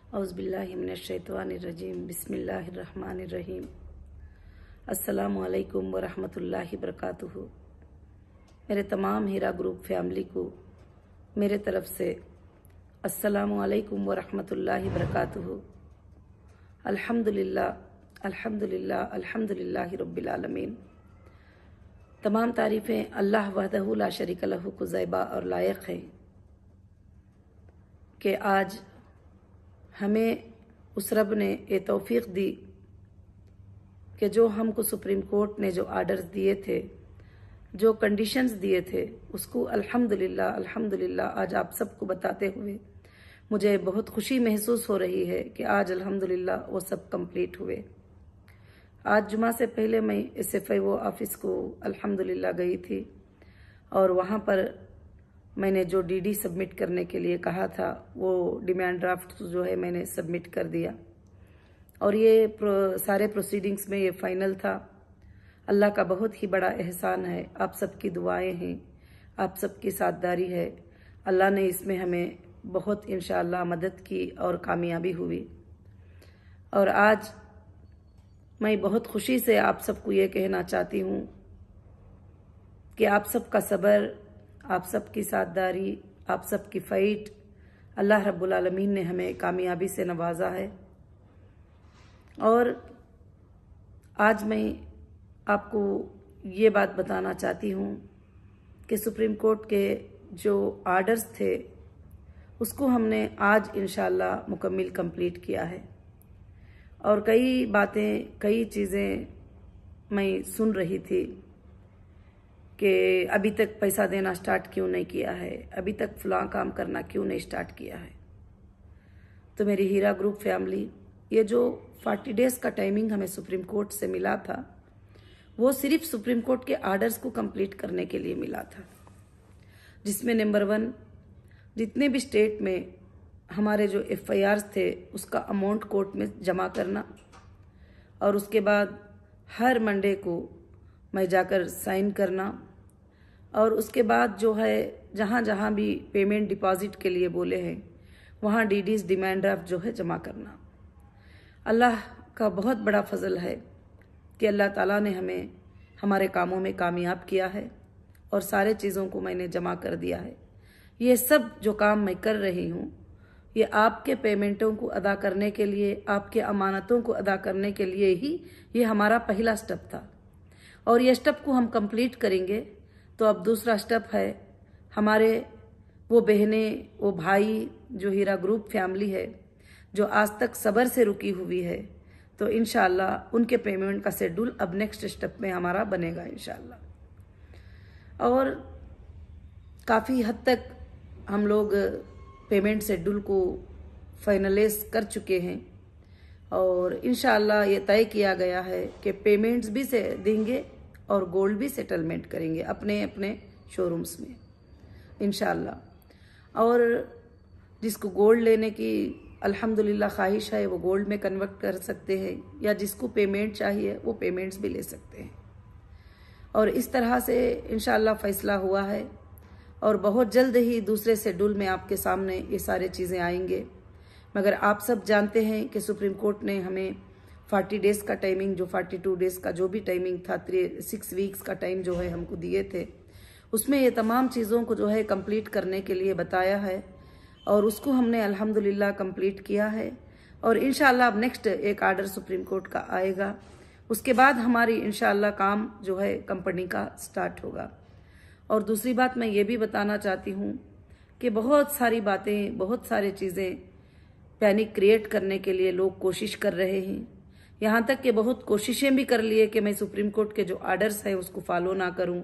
औज़ुबिल्लाहि मिनश्शैतानिर्रजीम बिस्मिल्लाहिर्रहमानिर्रहीम। अस्सलामु अलैकुम व रहमतुल्लाहि बरकातुहू। मेरे तमाम हीरा ग्रुप फैमिली को मेरे तरफ से अस्सलामु अलैकुम व रहमतुल्लाहि बरकातुहू। अल्हम्दुलिल्लाह अल्हम्दुलिल्लाह अल्हम्दुलिल्लाहि रब्बिल आलमीन। तमाम तारीफ़ें अल्लाह वहदहू ला शरीक लहू को ज़ैबा और लायक हैं कि आज हमें उस रब ने ये तौफीक दी कि जो हमको सुप्रीम कोर्ट ने जो आर्डर्स दिए थे, जो कंडीशंस दिए थे, उसको अल्हम्दुलिल्लाह अल्हम्दुलिल्लाह आज आप सबको बताते हुए मुझे बहुत खुशी महसूस हो रही है कि आज अल्हम्दुलिल्लाह वो सब कंप्लीट हुए। आज जुमा से पहले मैं SFIO ऑफिस को अल्हम्दुलिल्लाह गई थी और वहाँ पर मैंने जो DD सबमिट करने के लिए कहा था वो डिमांड ड्राफ्ट जो है मैंने सबमिट कर दिया और ये सारे प्रोसीडिंग्स में ये फाइनल था। अल्लाह का बहुत ही बड़ा एहसान है, आप सबकी दुआएं हैं, आप सबकी साथदारी है। अल्लाह ने इसमें हमें बहुत इंशाअल्लाह मदद की और कामयाबी हुई। और आज मैं बहुत खुशी से आप सबको ये कहना चाहती हूँ कि आप सबका सब्र, आप सबकी साथदारी, आप सबकी फ़ाइट, अल्लाह रब्बुल आलमीन ने हमें कामयाबी से नवाजा है। और आज मैं आपको ये बात बताना चाहती हूँ कि सुप्रीम कोर्ट के जो आर्डर्स थे उसको हमने आज इंशाअल्लाह मुकम्मिल कंप्लीट किया है। और कई बातें, कई चीज़ें मैं सुन रही थी कि अभी तक पैसा देना स्टार्ट क्यों नहीं किया है, अभी तक फलां काम करना क्यों नहीं स्टार्ट किया है। तो मेरी हीरा ग्रुप फैमिली, ये जो 40 डेज़ का टाइमिंग हमें सुप्रीम कोर्ट से मिला था वो सिर्फ सुप्रीम कोर्ट के आर्डर्स को कंप्लीट करने के लिए मिला था, जिसमें नंबर 1 जितने भी स्टेट में हमारे जो FIRs थे उसका अमाउंट कोर्ट में जमा करना और उसके बाद हर मंडे को मैं जाकर साइन करना और उसके बाद जो है जहाँ जहाँ भी पेमेंट डिपॉजिट के लिए बोले हैं वहाँ DDs डिमांड ड्राफ्ट जो है जमा करना। अल्लाह का बहुत बड़ा फजल है कि अल्लाह ताला ने हमें हमारे कामों में कामयाब किया है और सारे चीज़ों को मैंने जमा कर दिया है। ये सब जो काम मैं कर रही हूँ ये आपके पेमेंटों को अदा करने के लिए, आपके अमानतों को अदा करने के लिए ही ये हमारा पहला स्टेप था। और ये स्टेप को हम कंप्लीट करेंगे तो अब दूसरा स्टेप है हमारे वो बहनें, वो भाई जो हीरा ग्रुप फैमिली है जो आज तक सब्र से रुकी हुई है, तो इंशाअल्लाह उनके पेमेंट का शेड्यूल अब नेक्स्ट स्टेप में हमारा बनेगा इंशाअल्लाह। और काफ़ी हद तक हम लोग पेमेंट शेड्यूल को फाइनलाइज कर चुके हैं और इंशाअल्लाह ये तय किया गया है कि पेमेंट्स भी से देंगे और गोल्ड भी सेटलमेंट करेंगे अपने अपने शोरूम्स में इंशाअल्लाह। और जिसको गोल्ड लेने की अल्हम्दुलिल्लाह ख्वाहिश है वो गोल्ड में कन्वर्ट कर सकते हैं या जिसको पेमेंट चाहिए वो पेमेंट्स भी ले सकते हैं। और इस तरह से इंशाअल्लाह फ़ैसला हुआ है और बहुत जल्द ही दूसरे शेड्यूल में आपके सामने ये सारे चीज़ें आएंगे। मगर आप सब जानते हैं कि सुप्रीम कोर्ट ने हमें 40 डेज़ का टाइमिंग, जो 42 डेज़ का जो भी टाइमिंग था, 6 वीक्स का टाइम जो है हमको दिए थे, उसमें ये तमाम चीज़ों को जो है कंप्लीट करने के लिए बताया है और उसको हमने अल्हम्दुलिल्लाह कंप्लीट किया है। और इंशाअल्लाह अब नेक्स्ट एक आर्डर सुप्रीम कोर्ट का आएगा, उसके बाद हमारी इंशाअल्लाह काम जो है कंपनी का स्टार्ट होगा। और दूसरी बात मैं ये भी बताना चाहती हूँ कि बहुत सारी बातें, बहुत सारी चीज़ें पैनिक क्रिएट करने के लिए लोग कोशिश कर रहे हैं। यहाँ तक कि बहुत कोशिशें भी कर लिए कि मैं सुप्रीम कोर्ट के जो आर्डर्स है उसको फॉलो ना करूँ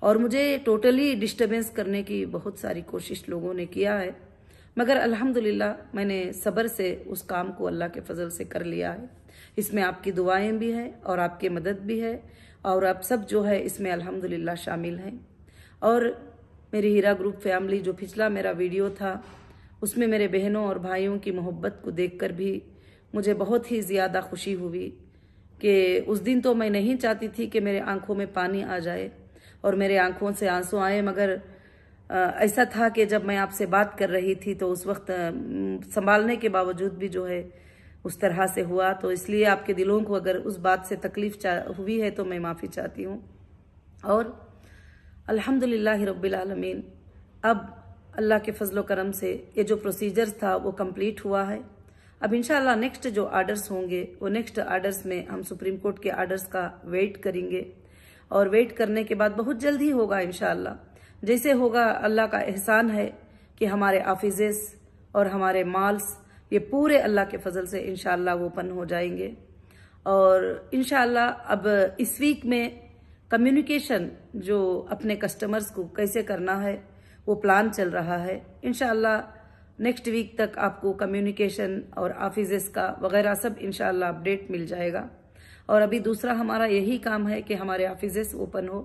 और मुझे टोटली डिस्टर्बेंस करने की बहुत सारी कोशिश लोगों ने किया है। मगर अल्हम्दुलिल्लाह मैंने सब्र से उस काम को अल्लाह के फजल से कर लिया है। इसमें आपकी दुआएं भी हैं और आपकी मदद भी है और आप सब जो है इसमें अल्हम्दुलिल्लाह शामिल हैं। और मेरी हीरा ग्रुप फैमिली, जो पिछला मेरा वीडियो था उसमें मेरे बहनों और भाइयों की मोहब्बत को देखकर भी मुझे बहुत ही ज़्यादा खुशी हुई कि उस दिन तो मैं नहीं चाहती थी कि मेरे आंखों में पानी आ जाए और मेरे आंखों से आंसू आए, मगर ऐसा था कि जब मैं आपसे बात कर रही थी तो उस वक्त संभालने के बावजूद भी जो है उस तरह से हुआ, तो इसलिए आपके दिलों को अगर उस बात से तकलीफ हुई है तो मैं माफ़ी चाहती हूँ। और अल्हम्दुलिल्लाह रब्बिल आलमीन, अब अल्लाह के फजलो करम से ये जो प्रोसीजर्स था वो कंप्लीट हुआ है। अब इंशाल्लाह नेक्स्ट जो आर्डर्स होंगे वो नेक्स्ट आर्डर्स में हम सुप्रीम कोर्ट के आर्डर्स का वेट करेंगे, और वेट करने के बाद बहुत जल्द ही होगा इंशाल्लाह। जैसे होगा, अल्लाह का एहसान है कि हमारे ऑफिसेस और हमारे मॉल्स ये पूरे अल्लाह के फजल से इंशाल्लाह ओपन हो जाएंगे। और इंशाल्लाह अब इस वीक में कम्युनिकेशन जो अपने कस्टमर्स को कैसे करना है वो प्लान चल रहा है। इंशाल्लाह नेक्स्ट वीक तक आपको कम्युनिकेशन और ऑफिसेस का वगैरह सब इंशाल्लाह अपडेट मिल जाएगा। और अभी दूसरा हमारा यही काम है कि हमारे ऑफिसेस ओपन हो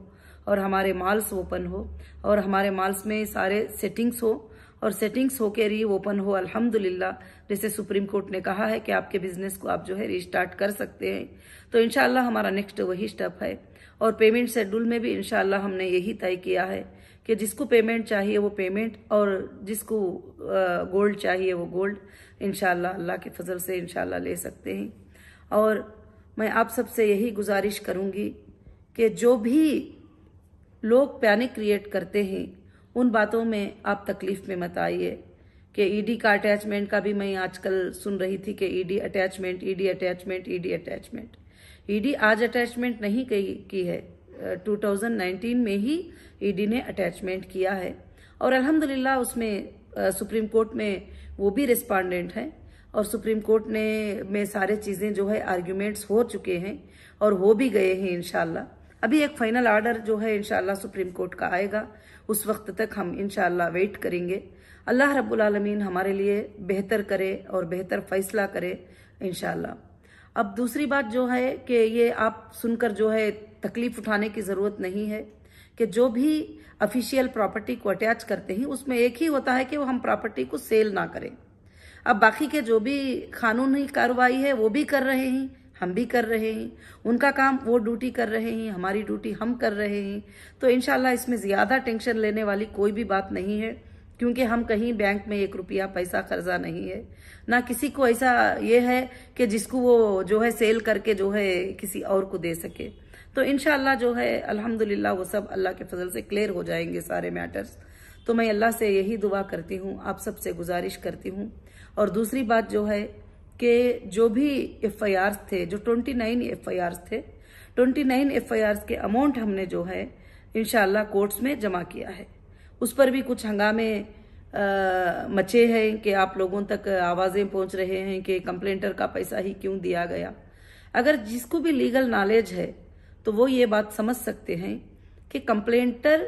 और हमारे मॉल्स ओपन हो और हमारे मॉल्स में सारे सेटिंग्स हो, और सेटिंग्स होके री ओपन हो अल्हम्दुलिल्लाह। जैसे सुप्रीम कोर्ट ने कहा है कि आपके बिजनेस को आप जो है रिस्टार्ट कर सकते हैं, तो इंशाल्लाह हमारा नेक्स्ट वही स्टेप है। और पेमेंट शेड्यूल में भी इंशाल्लाह हमने यही तय किया है कि जिसको पेमेंट चाहिए वो पेमेंट, और जिसको गोल्ड चाहिए वो गोल्ड इंशाल्लाह अल्लाह के फजल से इंशाल्लाह ले सकते हैं। और मैं आप सबसे यही गुजारिश करूंगी कि जो भी लोग पैनिक क्रिएट करते हैं उन बातों में आप तकलीफ में मत आइए। कि ईडी का अटैचमेंट का भी मैं आजकल सुन रही थी कि ED attachment, ED attachment, ED attachment. ED आज अटैचमेंट नहीं की है, 2019 में ही ईडी ने अटैचमेंट किया है, और अल्हम्दुलिल्लाह उसमें सुप्रीम कोर्ट में वो भी रिस्पॉन्डेंट है, और सुप्रीम कोर्ट में सारे चीजें जो है आर्ग्यूमेंट्स हो चुके हैं और हो भी गए हैं इंशाल्लाह। अभी एक फाइनल ऑर्डर जो है इंशाल्लाह सुप्रीम कोर्ट का आएगा, उस वक्त तक हम इंशाल्लाह वेट करेंगे। अल्लाह रब्बुल आलमीन हमारे लिए बेहतर करे और बेहतर फैसला करे इंशाल्लाह। अब दूसरी बात जो है कि ये आप सुनकर जो है तकलीफ उठाने की जरूरत नहीं है कि जो भी ऑफिशियल प्रॉपर्टी को अटैच करते हैं उसमें एक ही होता है कि वो हम प्रॉपर्टी को सेल ना करें। अब बाकी के जो भी कानूनी कार्रवाई है वो भी कर रहे हैं, हम भी कर रहे हैं, उनका काम वो ड्यूटी कर रहे हैं, हमारी ड्यूटी हम कर रहे हैं। तो इंशाल्लाह इसमें ज्यादा टेंशन लेने वाली कोई भी बात नहीं है, क्योंकि हम कहीं बैंक में 1 रुपया पैसा कर्जा नहीं है, ना किसी को ऐसा ये है कि जिसको वो जो है सेल करके जो है किसी और को दे सके। तो इंशाल्लाह जो है अल्हम्दुलिल्लाह वो सब अल्लाह के फजल से क्लियर हो जाएंगे सारे मैटर्स। तो मैं अल्लाह से यही दुआ करती हूँ, आप सबसे गुजारिश करती हूँ। और दूसरी बात जो है कि जो भी FIRs थे, जो 29 FIRs थे, 29 FIRs के अमाउंट हमने जो है इंशाल्लाह कोर्ट्स में जमा किया है। उस पर भी कुछ हंगामे मचे हैं कि आप लोगों तक आवाजें पहुंच रहे हैं कि कंप्लेंटर का पैसा ही क्यों दिया गया। अगर जिसको भी लीगल नॉलेज है तो वो ये बात समझ सकते हैं कि कंप्लेंटर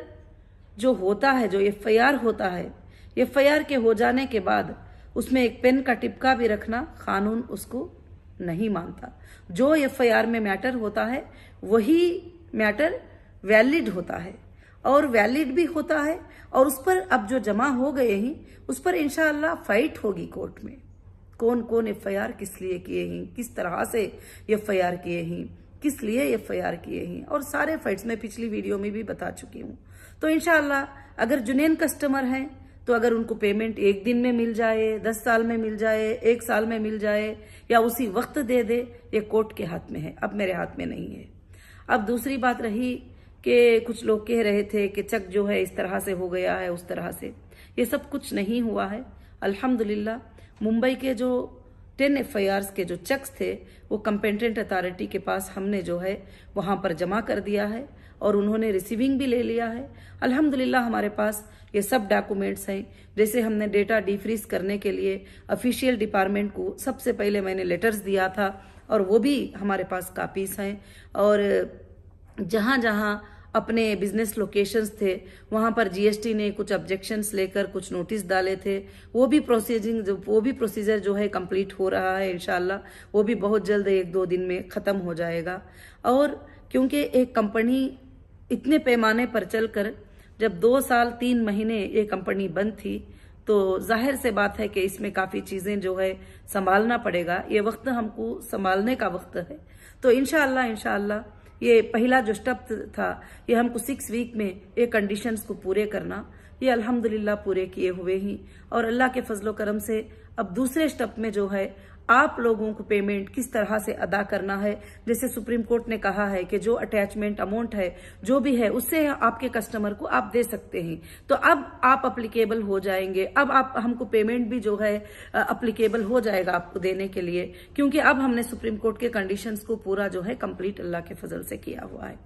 जो होता है, जो FIR होता है, FIR के हो जाने के बाद उसमें एक पेन का टिपका भी रखना कानून उसको नहीं मानता। जो FIR में मैटर होता है वही मैटर वैलिड होता है, और वैलिड भी होता है, और उस पर अब जो जमा हो गए हैं उस पर इंशाअल्लाह फाइट होगी कोर्ट में। कौन कौन FIR किस लिए किए हैं, किस तरह से FIR किए हैं, किस लिए FIR किए हैं, और सारे फाइट्स में पिछली वीडियो में भी बता चुकी हूँ। तो इंशाअल्लाह अगर जुनैन कस्टमर हैं तो अगर उनको पेमेंट 1 दिन में मिल जाए, 10 साल में मिल जाए, 1 साल में मिल जाए, या उसी वक्त दे दे, ये कोर्ट के हाथ में है, अब मेरे हाथ में नहीं है। अब दूसरी बात रही कि कुछ लोग कह रहे थे कि चेक जो है इस तरह से हो गया है, उस तरह से, ये सब कुछ नहीं हुआ है अल्हम्दुलिल्लाह। मुंबई के जो 10 FIRs के जो चेक्स थे वो कंपेटेंट अथॉरिटी के पास हमने जो है वहां पर जमा कर दिया है, और उन्होंने रिसीविंग भी ले लिया है अल्हम्दुलिल्लाह। हमारे पास ये सब डॉक्यूमेंट्स हैं। जैसे हमने डेटा डिफ्रीज करने के लिए ऑफिशियल डिपार्टमेंट को सबसे पहले मैंने लेटर्स दिया था, और वो भी हमारे पास कॉपीज हैं। और जहां जहां अपने बिजनेस लोकेशंस थे वहां पर GST ने कुछ ऑब्जेक्शंस लेकर कुछ नोटिस डाले थे, वो भी प्रोसीजर जो है कंप्लीट हो रहा है इंशाल्लाह। वो भी बहुत जल्द 1-2 दिन में खत्म हो जाएगा। और क्योंकि एक कंपनी इतने पैमाने पर चलकर जब 2 साल 3 महीने ये कंपनी बंद थी, तो जाहिर से बात है कि इसमें काफी चीजें जो है संभालना पड़ेगा। ये वक्त हमको संभालने का वक्त है। तो इंशाअल्लाह ये पहला जो स्टेप था, ये हमको 6 वीक में ये कंडीशंस को पूरे करना, ये अल्हम्दुलिल्लाह पूरे किए हुए ही। और अल्लाह के फजलो करम से अब दूसरे स्टेप में जो है आप लोगों को पेमेंट किस तरह से अदा करना है, जैसे सुप्रीम कोर्ट ने कहा है कि जो अटैचमेंट अमाउंट है जो भी है उससे आपके कस्टमर को आप दे सकते हैं। तो अब आप अप्लीकेबल हो जाएंगे, अब आप हमको पेमेंट भी जो है अप्लीकेबल हो जाएगा आपको देने के लिए, क्योंकि अब हमने सुप्रीम कोर्ट के कंडीशंस को पूरा जो है कंप्लीट अल्लाह के फजल से किया हुआ है।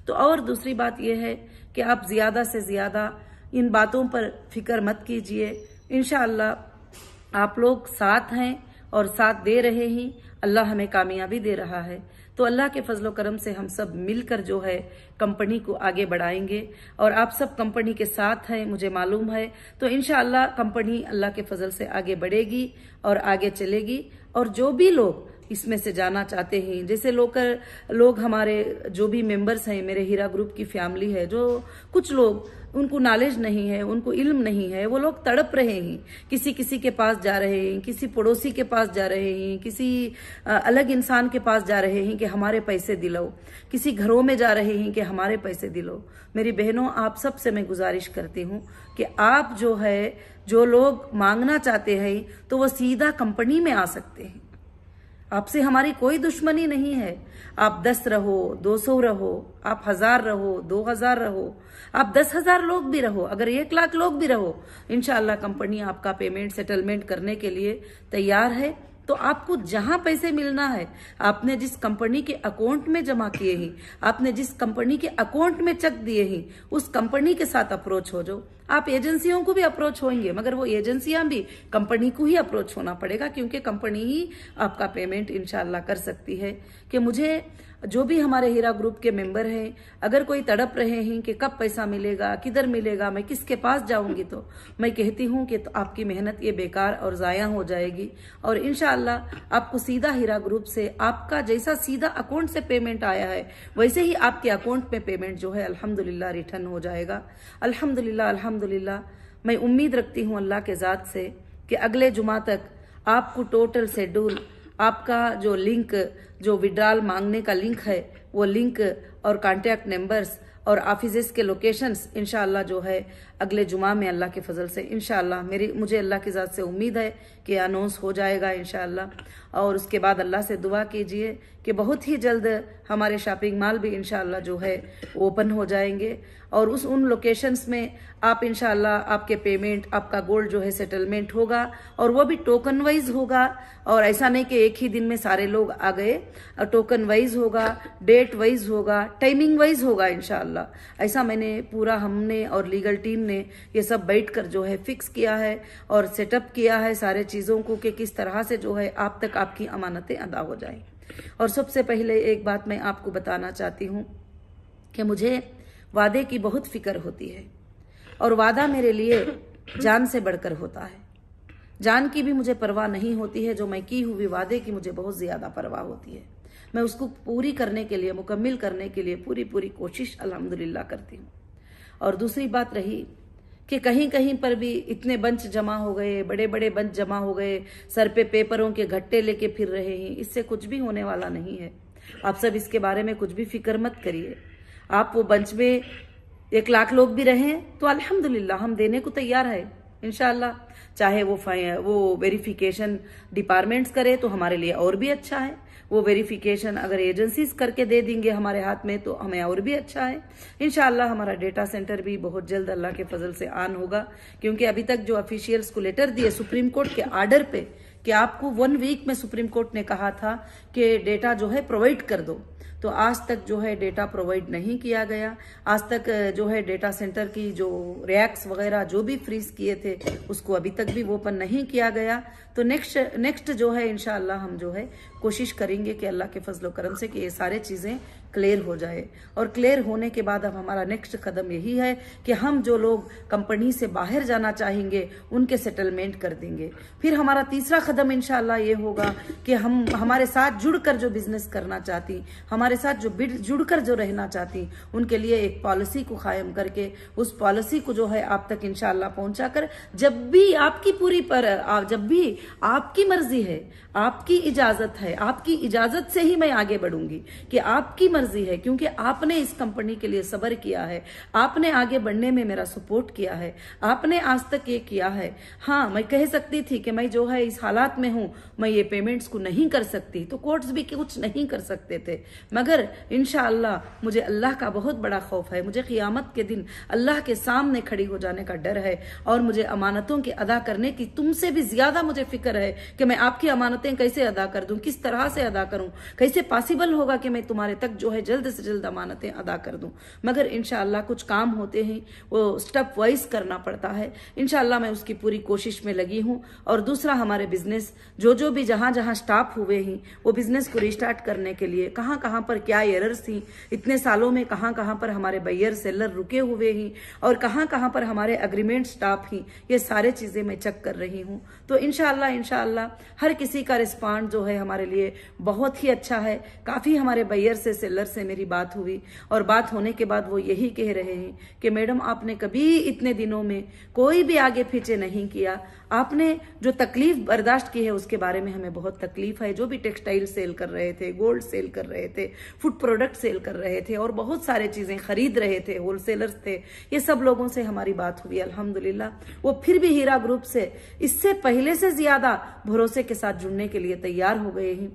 तो और दूसरी बात यह है कि आप ज्यादा से ज्यादा इन बातों पर फिक्र मत कीजिए। इंशाअल्लाह आप लोग साथ हैं और साथ दे रहे ही, अल्लाह हमें कामयाबी दे रहा है। तो अल्लाह के फजलो करम से हम सब मिलकर जो है कंपनी को आगे बढ़ाएंगे और आप सब कंपनी के साथ हैं, मुझे मालूम है। तो इंशाअल्लाह कंपनी अल्लाह के फजल से आगे बढ़ेगी और आगे चलेगी। और जो भी लोग इसमें से जाना चाहते हैं, जैसे लोग हमारे जो भी मेंबर्स हैं, मेरे हीरा ग्रुप की फैमिली है, जो कुछ लोग उनको नॉलेज नहीं है, उनको इल्म नहीं है, वो लोग तड़प रहे हैं, किसी के पास जा रहे हैं, किसी पड़ोसी के पास जा रहे हैं, किसी अलग इंसान के पास जा रहे हैं कि हमारे पैसे दिलाओ, किसी घरों में जा रहे हैं कि हमारे पैसे दिलाओ। मेरी बहनों, आप सब से मैं गुजारिश करती हूँ कि आप जो लोग मांगना चाहते हैं तो वो सीधा कंपनी में आ सकते हैं। आपसे हमारी कोई दुश्मनी नहीं है। आप 10 रहो, 200 रहो, आप 1000 रहो, 2000 रहो, आप 10,000 लोग भी रहो, अगर 1 लाख लोग भी रहो, इंशाअल्लाह कंपनी आपका पेमेंट सेटलमेंट करने के लिए तैयार है। तो आपको जहां पैसे मिलना है, आपने जिस कंपनी के अकाउंट में जमा किए हैं, आपने जिस कंपनी के अकाउंट में चेक दिए हैं, उस कंपनी के साथ अप्रोच हो जाओ। आप एजेंसियों को भी अप्रोच होंगे, मगर वो एजेंसियां भी कंपनी को ही अप्रोच होना पड़ेगा, क्योंकि कंपनी ही आपका पेमेंट इंशाअल्लाह कर सकती है। कि मुझे जो भी हमारे हीरा ग्रुप के मेंबर हैं, अगर कोई तड़प रहे हैं कि कब पैसा मिलेगा, किधर मिलेगा, मैं किसके पास जाऊंगी, तो मैं कहती हूं कि तो आपकी मेहनत ये बेकार और जाया हो जाएगी। और इंशाअल्लाह आपको सीधा हीरा ग्रुप से, आपका जैसा सीधा अकाउंट से पेमेंट आया है वैसे ही आपके अकाउंट में पेमेंट जो है अल्हम्दुलिल्लाह रिटर्न हो जाएगा। अल्हम्दुलिल्लाह अल्हम्दुलिल्लाह। मैं उम्मीद रखती हूँ अल्लाह के ज़ात से कि अगले जुमा तक आपको टोटल शेड्यूल, आपका जो लिंक, जो विड्रॉल मांगने का लिंक है, वो लिंक और कॉन्टैक्ट नंबर्स और ऑफिसेस के लोकेशंस इंशाअल्लाह जो है अगले जुमा में अल्लाह के फजल से इंशाअल्लाह मुझे अल्लाह की ज़ात से उम्मीद है कि अनाउंस हो जाएगा इंशाअल्लाह। और उसके बाद अल्लाह से दुआ कीजिए कि बहुत ही जल्द हमारे शॉपिंग मॉल भी इंशाअल्लाह जो है ओपन हो जाएंगे और उन लोकेशंस में आप इंशाअल्लाह आपके पेमेंट, आपका गोल्ड जो है सेटलमेंट होगा और वो भी टोकन वाइज होगा। और ऐसा नहीं कि एक ही दिन में सारे लोग आ गए, टोकन वाइज होगा, डेट वाइज होगा, टाइमिंग वाइज होगा इंशाअल्लाह। ऐसा हमने और लीगल टीम ने ये सब बैठकर जो है फिक्स किया है और सेटअप किया है सारे चीजों को कि किस तरह से जो है आप तक आपकी अमानतें अदा हो जाएं। और सबसे पहले एक बात मैं आपको बताना चाहती हूँ कि मुझे वादे की बहुत फिक्र होती है और वादा मेरे लिए जान से बढ़कर होता है। जान की भी मुझे परवाह नहीं होती है, जो मैं की हुई वादे की मुझे बहुत ज्यादा परवाह होती है। मैं उसको पूरी करने के लिए, मुकम्मिल करने के लिए पूरी कोशिश अल्हम्दुलिल्लाह करती हूँ। और दूसरी बात रही कि कहीं कहीं पर भी इतने बंच जमा हो गए, बड़े बड़े बंच जमा हो गए, सर पे पेपरों के घट्टे लेके फिर रहे हैं, इससे कुछ भी होने वाला नहीं है। आप सब इसके बारे में कुछ भी फिक्र मत करिए। आप वो बंच में 1 लाख लोग भी रहें तो अल्हम्दुलिल्लाह हम देने को तैयार है इंशाअल्लाह। चाहे वो वेरिफिकेशन डिपार्टमेंट्स करे तो हमारे लिए और भी अच्छा है, वो वेरिफिकेशन अगर एजेंसीज करके दे देंगे हमारे हाथ में तो हमें और भी अच्छा है इंशाअल्लाह। हमारा डेटा सेंटर भी बहुत जल्द अल्लाह के फजल से ऑन होगा, क्योंकि अभी तक जो ऑफिशियल्स को लेटर दिए सुप्रीम कोर्ट के ऑर्डर पे कि आपको 1 वीक में सुप्रीम कोर्ट ने कहा था कि डेटा जो है प्रोवाइड कर दो, तो आज तक जो है डेटा प्रोवाइड नहीं किया गया। आज तक जो है डेटा सेंटर की जो रैक्स वगैरह जो भी फ्रीज किए थे उसको अभी तक भी ओपन नहीं किया गया। तो नेक्स्ट जो है इंशाअल्लाह हम जो है कोशिश करेंगे कि अल्लाह के फजलो करम से कि ये सारे चीज़ें क्लियर हो जाए। और क्लियर होने के बाद अब हमारा नेक्स्ट कदम यही है कि हम जो लोग कंपनी से बाहर जाना चाहेंगे उनके सेटलमेंट कर देंगे। फिर हमारा तीसरा कदम इंशाअल्लाह ये होगा कि हम हमारे साथ जुड़कर जो बिजनेस करना चाहती, हमारे साथ जो जुड़कर जो रहना चाहती, उनके लिए एक पॉलिसी को कायम करके उस पॉलिसी को जो है आप तक इंशाअल्लाह पहुंचाकर जब भी आपकी मर्जी है, आपकी इजाजत है, आपकी इजाजत से ही मैं आगे बढ़ूंगी कि आपकी मर्जी है, क्योंकि आपने इस कंपनी के लिए सब्र किया है, आपने आगे बढ़ने में मेरा सपोर्ट किया है, आपने आज तक ये किया है। हाँ, मैं कह सकती थी कि मैं जो है इस हालात में हूं, मैं ये पेमेंट्स को नहीं कर सकती, तो कोर्ट्स भी कुछ नहीं कर सकते थे, मगर इंशाअल्लाह मुझे अल्लाह का बहुत बड़ा खौफ है। मुझे क़ियामत के दिन अल्लाह के सामने खड़ी हो जाने का डर है, और मुझे अमानतों के अदा करने की तुमसे भी ज्यादा मुझे फिक्र है कि मैं आपकी अमानतें कैसे अदा कर दूं, किस तरह से अदा करूं, कैसे पॉसिबल होगा कि मैं तुम्हारे तक जो है जल्द से जल्द अमानतें अदा कर दूं। मगर इंशाअल्लाह कुछ काम होते हैं वो स्टेप वाइज करना पड़ता है। इंशाअल्लाह मैं उसकी पूरी कोशिश में लगी हूं। और दूसरा, हमारे बिजनेस जो भी जहां जहां स्टॉप हुए हैं, वो बिजनेस को रिस्टार्ट करने के लिए कहां कहां पर क्या एरर्स थी, इतने सालों में कहां कहां पर हमारे बायर सेलर रुके हुए हैं, और कहां कहां पर हमारे एग्रीमेंट स्टॉप ही, ये सारे चीजें मैं चेक कर रही हूं। तो इंशाअल्लाह हर किसी का रिस्पॉन्ड जो है हमारे लिए बहुत ही अच्छा है। काफी हमारे बायर से, सेलर से मेरी बात हुई, और बात होने के बाद वो यही कह रहे हैं कि मैडम आपने कभी इतने दिनों में कोई भी आगे पीछे नहीं किया, आपने जो तकलीफ बर्दाश्त की है उसके बारे में हमें बहुत तकलीफ है। जो भी टेक्सटाइल सेल कर रहे थे, गोल्ड सेल कर रहे थे, फूड प्रोडक्ट सेल कर रहे थे, और बहुत सारे चीजें खरीद रहे थे, होलसेलर्स थे, ये सब लोगों से हमारी बात हुई अल्हम्दुलिल्लाह। वो फिर भी हीरा ग्रुप से इससे पहले से ज्यादा भरोसे के साथ जुड़ने के लिए तैयार हो गए हैं,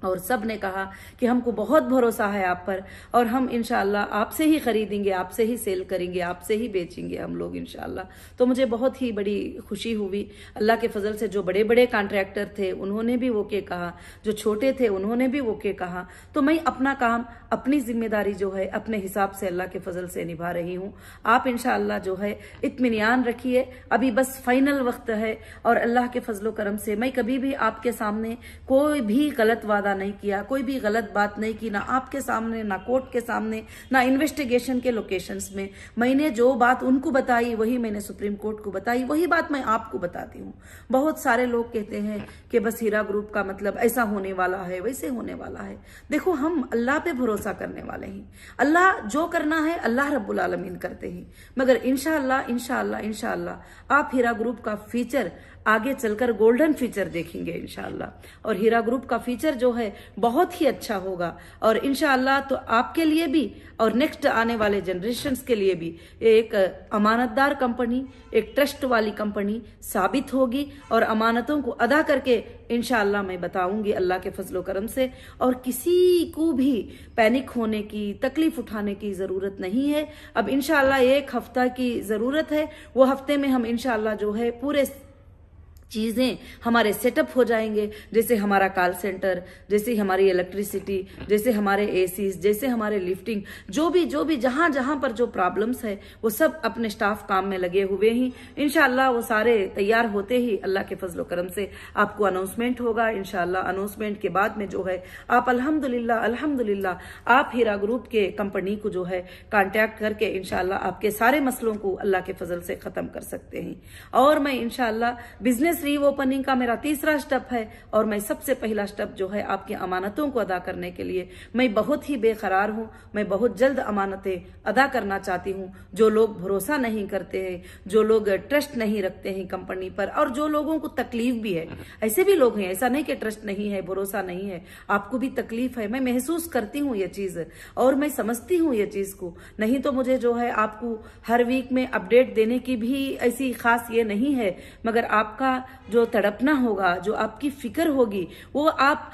और सब ने कहा कि हमको बहुत भरोसा है आप पर, और हम इंशाअल्लाह आपसे ही खरीदेंगे, आपसे ही सेल करेंगे, आपसे ही बेचेंगे हम लोग इंशाअल्लाह। तो मुझे बहुत ही बड़ी खुशी हुई। अल्लाह के फजल से जो बड़े बड़े कॉन्ट्रैक्टर थे उन्होंने भी वो के कहा, जो छोटे थे उन्होंने भी वो के कहा। तो मैं अपना काम, अपनी जिम्मेदारी जो है अपने हिसाब से अल्लाह के फजल से निभा रही हूँ। आप इंशाअल्लाह जो है इत्मीनान रखिए, अभी बस फाइनल वक्त है, और अल्लाह के फजलो करम से मैं कभी भी आपके सामने कोई भी गलत वादा नहीं किया, कोई भी गलत बात नहीं की, ना आपके सामने, ना कोर्ट के सामने, ना इन्वेस्टिगेशन के लोकेशंस में। मैंने जो बात उनको बताई वही मैंने सुप्रीम कोर्ट को बताई, वही बात मैं आपको बताती हूँ। बहुत सारे लोग कहते हैं कि बस हीरा ग्रुप का मतलब ऐसा होने वाला है, वैसे होने वाला है। देखो, हम अल्लाह पे भरोसा करने वाले हैं, अल्लाह जो करना है अल्लाह रब्बुल आलमीन करते हैं। मगर इंशाअल्लाह इंशाअल्लाह इंशाअल्लाह आप हीरा ग्रुप का फीचर आगे चलकर गोल्डन फीचर देखेंगे इंशाअल्लाह, और हीरा ग्रुप का फीचर जो है बहुत ही अच्छा होगा, और इंशाअल्लाह तो आपके लिए भी और नेक्स्ट आने वाले जनरेशन्स के लिए भी एक अमानतदार कंपनी, एक ट्रस्ट वाली कंपनी साबित होगी, और अमानतों को अदा करके इंशाअल्लाह मैं बताऊंगी अल्लाह के फजलो करम से। और किसी को भी पैनिक होने की, तकलीफ उठाने की जरूरत नहीं है। अब इंशाअल्लाह 1 हफ्ता की जरूरत है, वो हफ्ते में हम इंशाअल्लाह जो है पूरे चीजें हमारे सेटअप हो जाएंगे, जैसे हमारा कॉल सेंटर, जैसे हमारी इलेक्ट्रिसिटी, जैसे हमारे एसीज, जैसे हमारे लिफ्टिंग, जो भी जहां जहां पर जो प्रॉब्लम्स है वो सब अपने स्टाफ काम में लगे हुए हैं। इंशाअल्लाह वो सारे तैयार होते ही अल्लाह के फजलो करम से आपको अनाउंसमेंट होगा। इंशाअल्लाह अनाउंसमेंट के बाद में जो है आप अल्हम्दुलिल्लाह आप हीरा ग्रुप के कंपनी को जो है कांटेक्ट करके इंशाअल्लाह आपके सारे मसलों को अल्लाह के फजल से खत्म कर सकते हैं। और मैं इंशाअल्लाह बिजनेस रीओपनिंग का मेरा तीसरा स्टेप है, और मैं सबसे पहला स्टेप जो है आपकी अमानतों को अदा करने के लिए मैं बहुत ही बेकरार हूं। मैं बहुत जल्द अमानतें अदा करना चाहती हूं। जो लोग भरोसा नहीं करते हैं, जो लोग ट्रस्ट नहीं रखते हैं कंपनी पर, और जो लोगों को तकलीफ भी है, ऐसे भी लोग हैं, ऐसा नहीं कि ट्रस्ट नहीं है, भरोसा नहीं है, आपको भी तकलीफ है। मैं महसूस करती हूँ ये चीज, और मैं समझती हूँ ये चीज को। नहीं तो मुझे जो है आपको हर वीक में अपडेट देने की भी ऐसी खास ये नहीं है, मगर आपका जो तड़पना होगा, जो आपकी फिक्र होगी, वो आप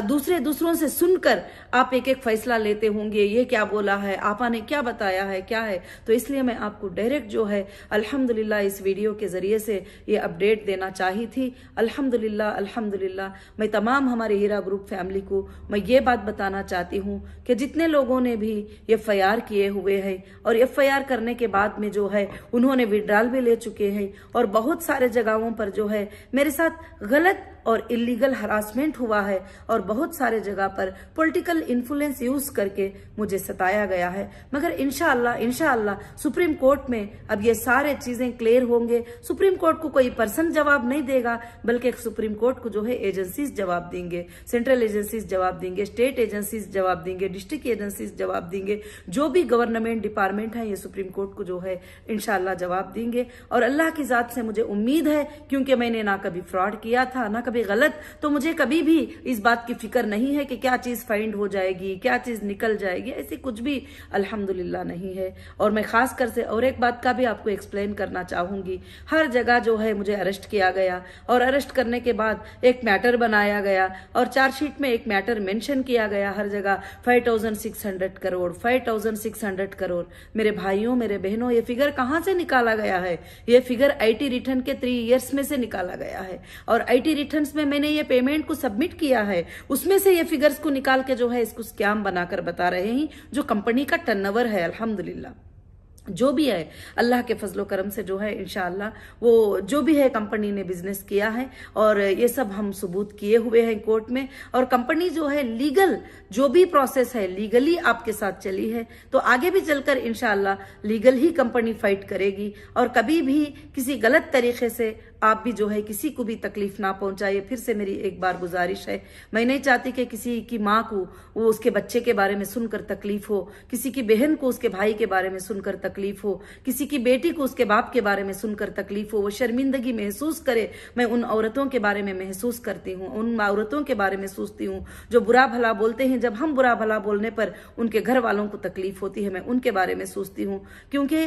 दूसरों से सुनकर आप एक एक फैसला लेते होंगे, ये क्या बोला है, आपा ने क्या बताया है, क्या है। तो इसलिए मैं आपको डायरेक्ट जो है अल्हम्दुलिल्लाह इस वीडियो के जरिए से ये अपडेट देना चाही थी। अल्हम्दुलिल्लाह मैं तमाम हमारे हीरा ग्रुप फैमिली को मैं ये बात बताना चाहती हूँ कि जितने लोगों ने भी FIR किए हुए हैं, और FIR करने के बाद में जो है उन्होंने विड्रॉल भी ले चुके हैं, और बहुत सारे जगहों पर जो है मेरे साथ गलत और इलीगल हरासमेंट हुआ है, और बहुत सारे जगह पर पॉलिटिकल इन्फ्लुएंस यूज करके मुझे सताया गया है। मगर इंशाअल्लाह सुप्रीम कोर्ट में अब ये सारे चीजें क्लियर होंगे। सुप्रीम कोर्ट को कोई पर्सन जवाब नहीं देगा, बल्कि सुप्रीम कोर्ट को जो है एजेंसीज जवाब देंगे, सेंट्रल एजेंसीज जवाब देंगे, स्टेट एजेंसीज जवाब देंगे, डिस्ट्रिक्ट एजेंसीज जवाब देंगे, जो भी गवर्नमेंट डिपार्टमेंट है ये सुप्रीम कोर्ट को जो है इंशाअल्लाह जवाब देंगे। और अल्लाह की जात से मुझे उम्मीद है, क्योंकि मैंने ना कभी फ्रॉड किया था, ना कभी गलत, तो मुझे कभी भी इस बात की फिक्र नहीं है कि क्या चीज फाइंड हो जाएगी, क्या चीज निकल जाएगी, ऐसी कुछ भी अल्हम्दुलिल्लाह नहीं है। और मैं खास कर से और एक बात का भी आपको एक्सप्लेन करना चाहूंगी, हर जगह जो है मुझे अरेस्ट किया गया, और अरेस्ट करने के बाद एक मैटर बनाया गया और चार्जशीट में एक मैटर मेंशन किया गया, हर जगह 5600 करोड़ 5600 करोड़। मेरे भाइयों, मेरे बहनों, ये फिगर कहां से निकाला गया है? ये फिगर आईटी रिटर्न के 3 इयर्स में से निकाला गया है, और आईटी रिटर्न्स में मैंने ये पेमेंट को सबमिट किया है, उसमें से ये फिगर्स को निकाल के जो है इसको स्कैम बनाकर बता रहे हैं, जो कंपनी का टर्नओवर है। अल्हम्दुलिल्लाह जो भी है अल्लाह के फजलो करम से जो है इंशाअल्लाह वो जो भी है कंपनी ने बिजनेस किया है, और ये सब हम सबूत किए हुए हैं कोर्ट में। और कंपनी जो है लीगल जो भी प्रोसेस है लीगली आपके साथ चली है, तो आगे भी चलकर इंशाअल्लाह लीगल ही कंपनी फाइट करेगी, और कभी भी किसी गलत तरीके से आप भी जो है किसी को भी तकलीफ ना पहुंचाइए। फिर से मेरी एक बार गुजारिश है, मैं नहीं चाहती कि किसी की माँ को वो उसके बच्चे के बारे में सुनकर तकलीफ हो, किसी की बहन को उसके भाई के बारे में सुनकर तकलीफ हो, किसी की बेटी को उसके बाप के बारे में सुनकर तकलीफ हो, वो शर्मिंदगी महसूस करे। मैं उन औरतों के बारे में महसूस करती हूँ, उन औरतों के बारे में सोचती हूँ जो बुरा भला बोलते हैं। जब हम बुरा भला बोलने पर उनके घर वालों को तकलीफ होती है, मैं उनके बारे में सोचती हूँ। क्योंकि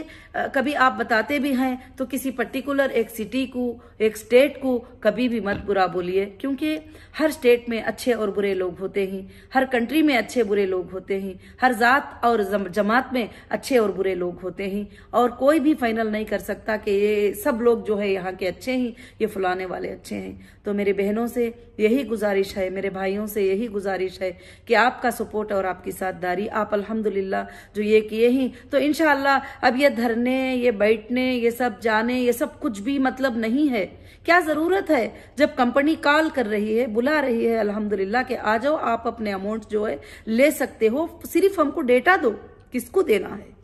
कभी आप बताते भी हैं तो किसी पर्टिकुलर एक सिटी को, एक स्टेट को कभी भी मत बुरा बोलिए, क्योंकि हर स्टेट में अच्छे और बुरे लोग होते हैं, हर कंट्री में अच्छे बुरे लोग होते हैं, हर जात और जमात में अच्छे और बुरे लोग होते हैं, और कोई भी फाइनल नहीं कर सकता कि ये सब लोग जो है यहाँ के अच्छे हैं, ये फुलाने वाले अच्छे हैं। तो मेरे बहनों से यही गुजारिश है, मेरे भाइयों से यही गुजारिश है कि आपका सपोर्ट और आपकी साथदारी, आप अल्हम्दुलिल्लाह जो ये किए हैं, तो इंशाअल्लाह अब ये धरने, ये बैठने, ये सब जाने, ये सब कुछ भी मतलब नहीं है। क्या जरूरत है जब कंपनी कॉल कर रही है, बुला रही है अल्हम्दुलिल्लाह कि आ जाओ, आप अपने अमाउंट जो है ले सकते हो, सिर्फ हमको डेटा दो किसको देना है।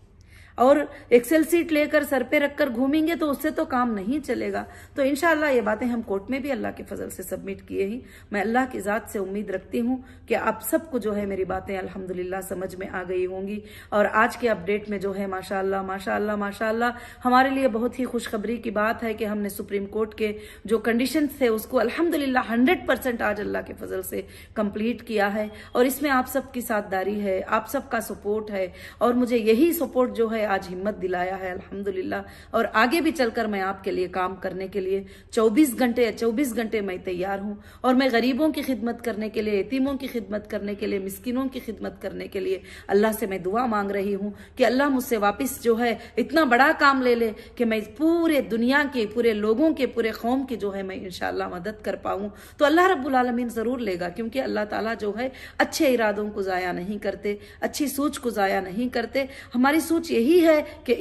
और एक्सेल सीट लेकर सर पे रखकर घूमेंगे तो उससे तो काम नहीं चलेगा। तो इंशाअल्लाह ये बातें हम कोर्ट में भी अल्लाह के फजल से सबमिट किए ही। मैं अल्लाह की जात से उम्मीद रखती हूँ कि आप सबको जो है मेरी बातें अल्हम्दुलिल्लाह समझ में आ गई होंगी। और आज के अपडेट में जो है माशाअल्लाह माशाअल्लाह माशाअल्लाह हमारे लिए बहुत ही खुशखबरी की बात है कि हमने सुप्रीम कोर्ट के जो कंडीशन थे उसको अल्हम्दुलिल्लाह 100% आज अल्लाह के फजल से कंप्लीट किया है। और इसमें आप सबकी साथदारी है, आप सबका सपोर्ट है, और मुझे यही सपोर्ट जो है आज हिम्मत दिलाया है अल्हम्दुलिल्लाह। और आगे भी चलकर मैं आपके लिए काम करने के लिए 24 घंटे मैं तैयार हूं। और मैं गरीबों की खिदमत करने के लिए, यतीमों की खिदमत करने के लिए, मिस्किनों की खिदमत करने के लिए अल्लाह से मैं दुआ मांग रही हूं कि अल्लाह मुझसे वापस जो है इतना बड़ा काम ले ले कि मैं पूरे दुनिया के, पूरे लोगों के, पूरे कौम की जो है मैं इंशाअल्लाह मदद कर पाऊं। तो अल्लाह रब्बुल आलमीन जरूर लेगा, क्योंकि अल्लाह ताला जो है अच्छे इरादों को जाया नहीं करते, अच्छी सोच को जाया नहीं करते। हमारी सोच यही है कि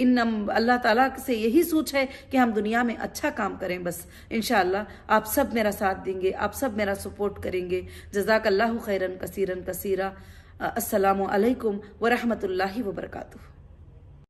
अल्लाह ताला से यही सोच है कि हम दुनिया में अच्छा काम करें। बस इंशाअल्लाह आप सब मेरा साथ देंगे, आप सब मेरा सपोर्ट करेंगे। जज़ाकल्लाहु खैरन कसीरन कसीरा। अस्सलामु अलैकुम व रहमतुल्लाहि व बरकातुहू।